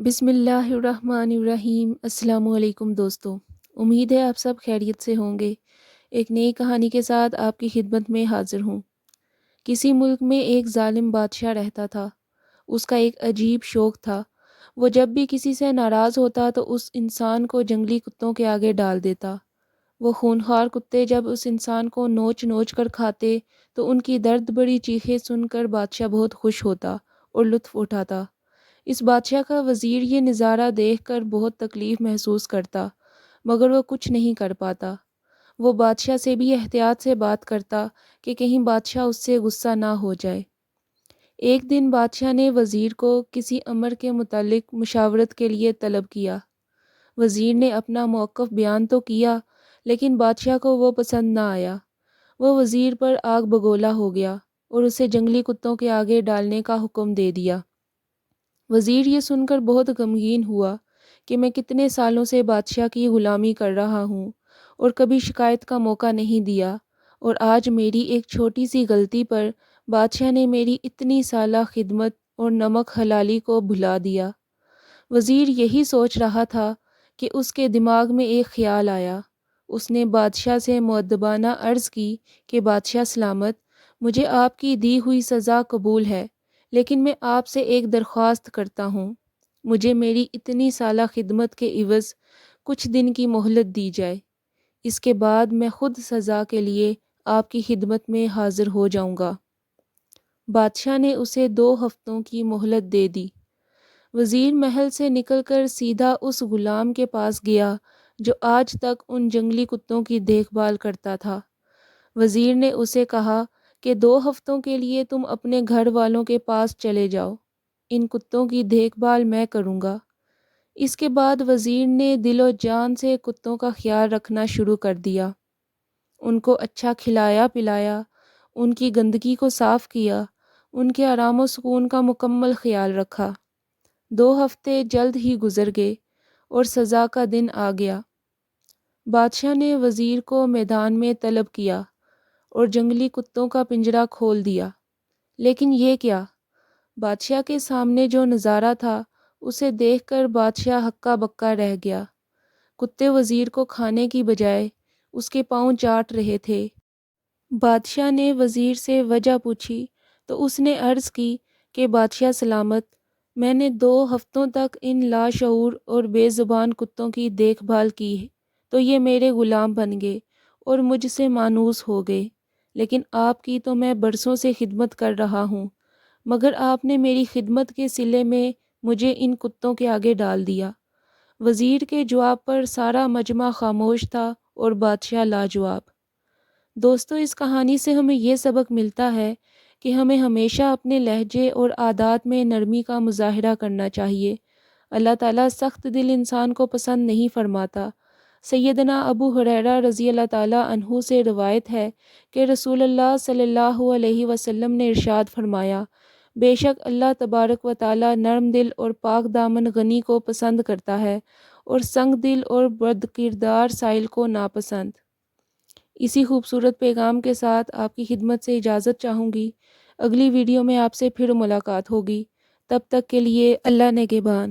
بسم اللہ الرحمن الرحیم۔ السلام علیکم دوستو، امید ہے آپ سب خیریت سے ہوں گے۔ ایک نئی کہانی کے ساتھ آپ کی خدمت میں حاضر ہوں۔ کسی ملک میں ایک ظالم بادشاہ رہتا تھا۔ اس کا ایک عجیب شوق تھا۔ وہ جب بھی کسی سے ناراض ہوتا تو اس انسان کو جنگلی کتوں کے آگے ڈال دیتا۔ وہ خونخوار کتے جب اس انسان کو نوچ نوچ کر کھاتے تو ان کی درد بڑی چیخیں سن کر بادشاہ بہت خوش ہوتا اور لطف اٹھاتا۔ اس بادشاہ کا وزیر یہ نظارہ دیکھ کر بہت تکلیف محسوس کرتا، مگر وہ کچھ نہیں کر پاتا۔ وہ بادشاہ سے بھی احتیاط سے بات کرتا کہ کہیں بادشاہ اس سے غصہ نہ ہو جائے۔ ایک دن بادشاہ نے وزیر کو کسی امر کے متعلق مشاورت کے لیے طلب کیا۔ وزیر نے اپنا موقف بیان تو کیا، لیکن بادشاہ کو وہ پسند نہ آیا۔ وہ وزیر پر آگ بگولا ہو گیا اور اسے جنگلی کتوں کے آگے ڈالنے کا حکم دے دیا۔ وزیر یہ سن کر بہت غمگین ہوا کہ میں کتنے سالوں سے بادشاہ کی غلامی کر رہا ہوں اور کبھی شکایت کا موقع نہیں دیا، اور آج میری ایک چھوٹی سی غلطی پر بادشاہ نے میری اتنی سالہ خدمت اور نمک حلالی کو بھلا دیا۔ وزیر یہی سوچ رہا تھا کہ اس کے دماغ میں ایک خیال آیا۔ اس نے بادشاہ سے مؤدبانہ عرض کی کہ بادشاہ سلامت، مجھے آپ کی دی ہوئی سزا قبول ہے، لیکن میں آپ سے ایک درخواست کرتا ہوں۔ مجھے میری اتنی سالہ خدمت کے عوض کچھ دن کی مہلت دی جائے۔ اس کے بعد میں خود سزا کے لیے آپ کی خدمت میں حاضر ہو جاؤں گا۔ بادشاہ نے اسے 2 ہفتوں کی مہلت دے دی۔ وزیر محل سے نکل کر سیدھا اس غلام کے پاس گیا جو آج تک ان جنگلی کتوں کی دیکھ بھال کرتا تھا۔ وزیر نے اسے کہا کہ 2 ہفتوں کے لیے تم اپنے گھر والوں کے پاس چلے جاؤ، ان کتوں کی دیکھ بھال میں کروں گا۔ اس کے بعد وزیر نے دل و جان سے کتوں کا خیال رکھنا شروع کر دیا۔ ان کو اچھا کھلایا پلایا، ان کی گندگی کو صاف کیا، ان کے آرام و سکون کا مکمل خیال رکھا۔ 2 ہفتے جلد ہی گزر گئے اور سزا کا دن آ گیا۔ بادشاہ نے وزیر کو میدان میں طلب کیا اور جنگلی کتوں کا پنجرہ کھول دیا۔ لیکن یہ کیا؟ بادشاہ کے سامنے جو نظارہ تھا اسے دیکھ کر بادشاہ ہکا بکا رہ گیا۔ کتے وزیر کو کھانے کی بجائے اس کے پاؤں چاٹ رہے تھے۔ بادشاہ نے وزیر سے وجہ پوچھی تو اس نے عرض کی کہ بادشاہ سلامت، میں نے 2 ہفتوں تک ان لاشعور اور بے زبان کتوں کی دیکھ بھال کی تو یہ میرے غلام بن گئے اور مجھ سے مانوس ہو گئے، لیکن آپ کی تو میں برسوں سے خدمت کر رہا ہوں، مگر آپ نے میری خدمت کے صلے میں مجھے ان کتوں کے آگے ڈال دیا۔ وزیر کے جواب پر سارا مجمع خاموش تھا اور بادشاہ لاجواب۔ دوستو، اس کہانی سے ہمیں یہ سبق ملتا ہے کہ ہمیں ہمیشہ اپنے لہجے اور عادات میں نرمی کا مظاہرہ کرنا چاہیے۔ اللہ تعالیٰ سخت دل انسان کو پسند نہیں فرماتا۔ سیدنا ابو ہریرہ رضی اللہ تعالیٰ عنہ سے روایت ہے کہ رسول اللہ صلی اللہ علیہ وسلم نے ارشاد فرمایا، بے شک اللہ تبارک و تعالیٰ نرم دل اور پاک دامن غنی کو پسند کرتا ہے اور سنگ دل اور بد کردار سائل کو ناپسند۔ اسی خوبصورت پیغام کے ساتھ آپ کی خدمت سے اجازت چاہوں گی۔ اگلی ویڈیو میں آپ سے پھر ملاقات ہوگی۔ تب تک کے لیے اللہ نگہبان۔